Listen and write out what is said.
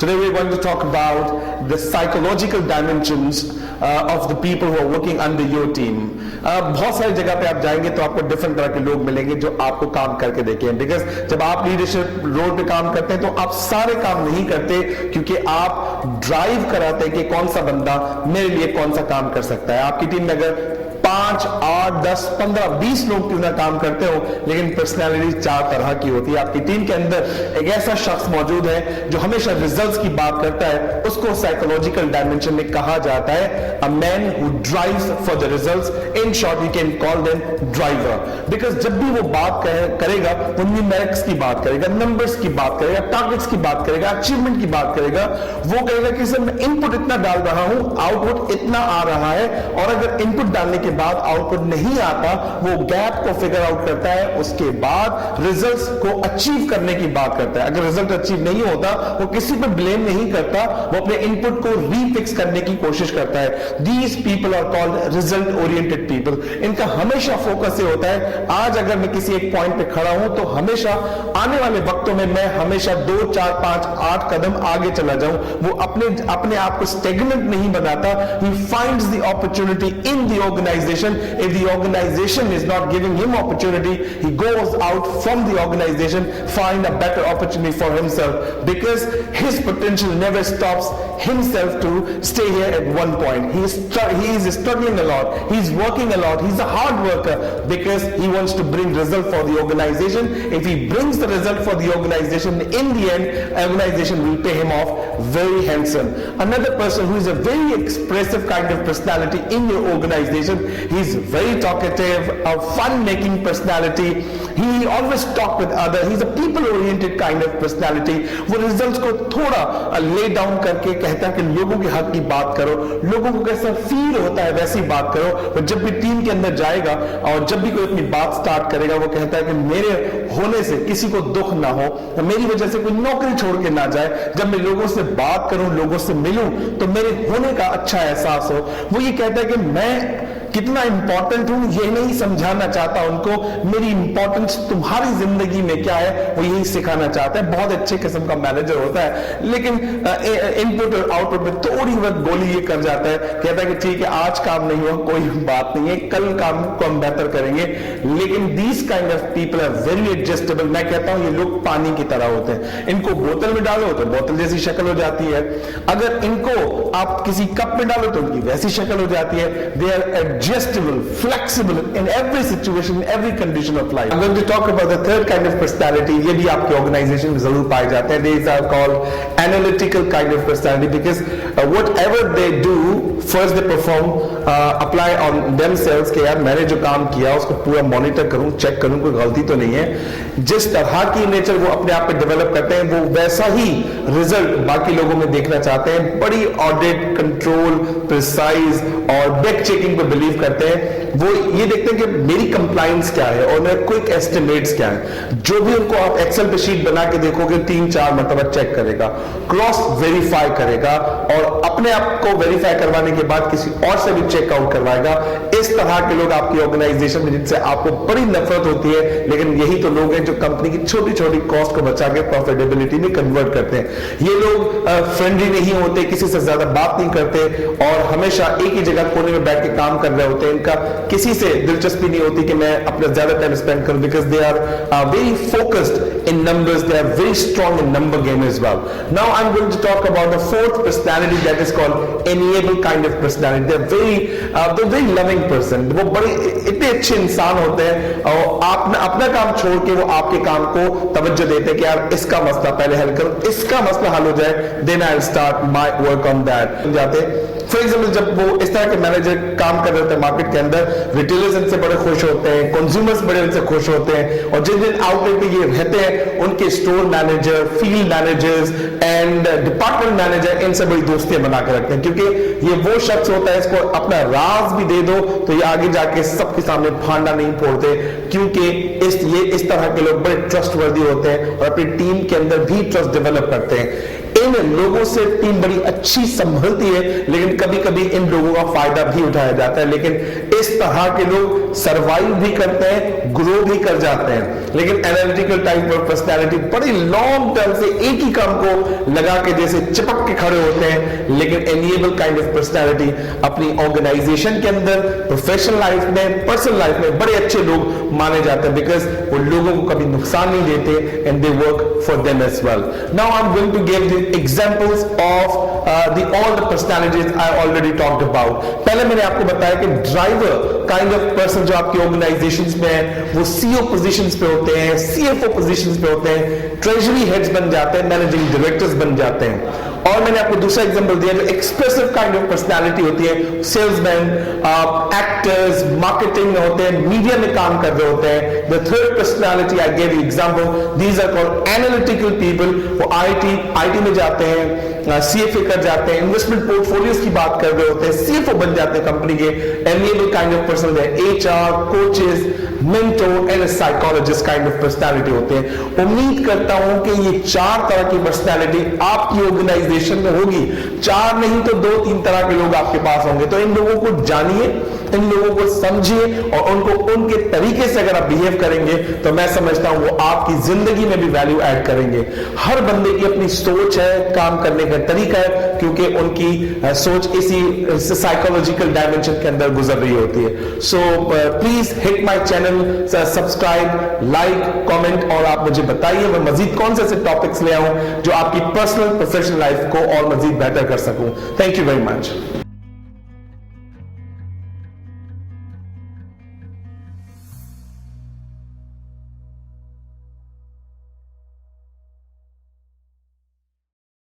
Today we're going to talk about the psychological dimensions of the people who are working under your team. बहुत सारी जगह पे आप जाएंगे तो आपको डिफरेंट तरह के लोग मिलेंगे जो आपको काम करके देखें, बिकॉज जब आप लीडरशिप रोल पे काम करते हैं तो आप सारे काम नहीं करते, क्योंकि आप ड्राइव कराते हैं कि कौन सा बंदा मेरे लिए कौन सा काम कर सकता है। आपकी टीम में अगर 5, 8, 10, 15, 20 लोग क्यों ना काम करते हो, लेकिन पर्सनैलिटी 4 तरह की होती है। आपकी टीम के अंदर एक ऐसा शख्स मौजूद है जो हमेशा रिजल्ट्स की बात करता है, उसको साइकोलॉजिकल डायमेंशन में कहा जाता है a man who drives for the results. In short you can call them driver, because जब भी वो बात करेगा वो न्यूमेरिक्स की बात करेगा, नंबर्स की बात करेगा, टारगेट्स की बात करेगा, अचीवमेंट की बात करेगा। वो कहेगा कि सर मैं इनपुट इतना डाल रहा हूं, आउटपुट इतना आ रहा है, और अगर इनपुट डालने के बाद आउटपुट नहीं आता, वो गैप को फिगर आउट करता है, उसके बाद रिजल्ट्स को अचीव करने की बात करता है। अगर रिजल्ट अचीव नहीं होता वो किसी पे ब्लेम नहीं करता, वो अपने इनपुट को रीफिक्स करने की कोशिश करता है। These people are called result oriented people. इनका हमेशा फोकस ये होता है, आज अगर मैं किसी एक पॉइंट पे खड़ा हूं तो हमेशा आने वाले वक्तों में मैं हमेशा 2, 4, 5, 8 कदम आगे चला जाऊं। वो अपने आप को स्टेगनेंट नहीं बनाता। He finds the opportunity in the organization. If the organization is not giving him opportunity, he goes out from the organization, find a better opportunity for himself, because his potential never stops himself to stay here at one point. He is struggling a lot, he's working a lot, he's a hard worker, because he wants to bring result for the organization. If he brings the result for the organization, in the end organization will pay him off very handsome. Another person who is a very expressive kind of personality in your organization, he's very talkative, a fun-making personality. He always talk with others. He's a people-oriented kind of personality. वो results को थोड़ा lay down करके कहता है कि लोगों के हक की बात करो, लोगों को कैसा फील होता है वैसी बात करो। और जब भी टीम के अंदर जाएगा और जब भी कोई अपनी बात स्टार्ट करेगा, वो कहता है कि मेरे होने से किसी को दुख ना हो, मेरी वजह से कोई नौकरी छोड़ के ना जाए। जब मैं लोगों से बात करूं, लोगों से मिलूं, तो मेरे होने का अच्छा एहसास हो। वो ये कहता है कि मैं कितना इंपॉर्टेंट हूं ये नहीं समझाना चाहता उनको, मेरी इंपॉर्टेंस तुम्हारी जिंदगी में क्या है वो यही सिखाना चाहता है। बहुत अच्छे किस्म का मैनेजर होता है, लेकिन इनपुट और आउटपुट में थोड़ी बहुत गोली ये कर जाता है। कहता है कि ठीक है आज काम नहीं हुआ कोई बात नहीं है, कल काम को हम बेहतर करेंगे। लेकिन these kind of people are very adjustable. मैं कहता हूं ये लोग पानी की तरह होते हैं, इनको बोतल में डालो तो बोतल जैसी शक्ल हो जाती है, अगर इनको आप किसी कप में डालो तो उनकी वैसी शक्ल हो जाती है। They are adjustable, flexible in every situation, in every condition of life. I'm going to talk about the third kind of personality. ये भी आपके organization में जरूर पाए जाते हैं. These are called analytical kind of personality, because whatever they do, first they perform, apply on themselves कि यार मैंने जो काम किया उसको पूरा मॉनिटर करूं, चेक करूं कोई गलती तो नहीं है। जिस तरह की नेचर वो अपने आप पे डेवलप करते हैं, वो वैसा ही रिजल्ट बाकी लोगों में देखना चाहते हैं। बड़ी ऑडिट, कंट्रोल, प्रिसाइज और बैक चेकिंग पे बिलीव करते हैं। वो ये देखते हैं कि मेरी कंप्लायंस क्या है और मेरे क्विक एस्टिमेट्स क्या है। जो भी उनको आप एक्सेल पे शीट बना के देखोगे 3-4 मरतबा चेक करेगा, क्रॉस वेरीफाई करेगा, और अपने आप को वेरीफाई करवाने के बाद किसी और से भी चेकआउट करवाएगा। इस तरह के लोग आपकी ऑर्गेनाइजेशन में जिनसे आपको बड़ी नफरत होती है, लेकिन यही तो लोग हैं जो कंपनी की छोटी छोटी कॉस्ट को बचा के प्रॉफिटेबिलिटी में कन्वर्ट करते हैं। ये लोग फ्रेंडली नहीं होते, किसी से ज्यादा बात नहीं करते, और हमेशा एक ही जगह कोने में बैठ के काम कर रहे होते हैं। इनका किसी से दिलचस्पी नहीं होती कि मैं अपना ज्यादा टाइम स्पेंड करूं, because they are very focused in numbers, they are very strong in number game as well. Now I am going to talk about the fourth personality, that is called amiable kind of personality. They are very loving person. वो बड़े इतने अच्छे इंसान होते हैं, और आप अपना काम छोड़ के वो आपके काम को तवज्जो देते हैं कि यार इसका मसला पहले हल करो, इसका मसला हल हो जाए, then I will start my work on that. जाते फॉर एग्जाम्पल जब वो इस तरह के मैनेजर काम कर रहे होते हैं मार्केट के अंदर, रिटेलर्स इनसे बड़े खुश होते हैं, कंज्यूमर्स बड़े इनसे खुश होते हैं, और जिन जिन आउटलेट में ये रहते हैं उनके store manager, field managers and department manager इनसे बड़ी दोस्तियां बना के रखते हैं, क्योंकि ये वो शख्स होता है इसको अपना राज भी दे दो तो ये आगे जाके सबके सामने भांडा नहीं फोड़ते, क्योंकि इस तरह के लोग बड़े ट्रस्टवर्दी होते हैं और अपनी टीम के अंदर भी ट्रस्ट डेवलप करते हैं। इन लोगों से टीम बड़ी अच्छी संभलती है, लेकिन कभी कभी इन लोगों का फायदा भी उठाया जाता है। लेकिन इस तरह के लोग सरवाइव भी करते हैं, ग्रो भी कर जाते हैं। लेकिन एनालिटिकल टाइप ऑफ पर्सनालिटी बड़ी लॉन्ग टर्म से एक ही काम को लगा के जैसे चिपक के खड़े होते हैं। लेकिन एनिएबल काइंड ऑफ पर्सनालिटी अपनी ऑर्गेनाइजेशन के अंदर, प्रोफेशनल लाइफ में, पर्सनल लाइफ में बड़े अच्छे लोग माने जाते हैं, बिकॉज वो लोगों को कभी नुकसान नहीं देते, and they work for them as well. Now I am going to give the examples of all the personalities I already talked about. पहले मैंने आपको बताया कि ड्राइवर काइंड ऑफ पर्सन जो आपकी ऑर्गेनाइजेशंस में है, वो सीईओ पोजीशंस पे होते हैं, सीएफओ पोजीशंस पे होते हैं, ट्रेजरी हेड्स बन जाते हैं, मैनेजिंग डायरेक्टर्स बन जाते हैं। और मैंने आपको दूसरा एग्जांपल दिया जो एक्सप्रेसिव काइंड ऑफ पर्सनालिटी होती है, सेल्समैन, एक्टर्स, मार्केटिंग में होते हैं, मीडिया में काम कर रहे होते हैं। The third personality I gave you example, these are called analytical people. वो आईटी में जाते हैं, सीएफए कर जाते हैं, इन्वेस्टमेंट पोर्टफोलियोज की बात कर रहे होते हैं, सीएफओ बन जाते हैं कंपनी के। एनिएबल काइंड ऑफ पर्सन है, HR, coaches, mentor and psychologist kind of personality होते हैं। उम्मीद करता हूं कि ये 4 तरह की पर्सनालिटी आपकी ऑर्गेनाइजेशन में होगी। 4 नहीं तो 2-3 तरह के लोग आपके पास होंगे। तो इन लोगों को जानिए, इन लोगों को समझिए, और उनको उनके तरीके से अगर आप बिहेव करेंगे तो मैं समझता हूं वो आपकी जिंदगी में भी वैल्यू ऐड करेंगे। हर बंदे की अपनी सोच है, काम करने का तरीका है, क्योंकि उनकी सोच इसी साइकोलॉजिकल डायमेंशन के अंदर गुजर रही होती है। So please hit my channel, subscribe, like, comment, और आप मुझे बताइए मैं मजीद कौन से टॉपिक्स ले आऊं जो आपकी पर्सनल प्रोफेशनल लाइफ को और मजीद बेहतर कर सकूं। Thank you very much.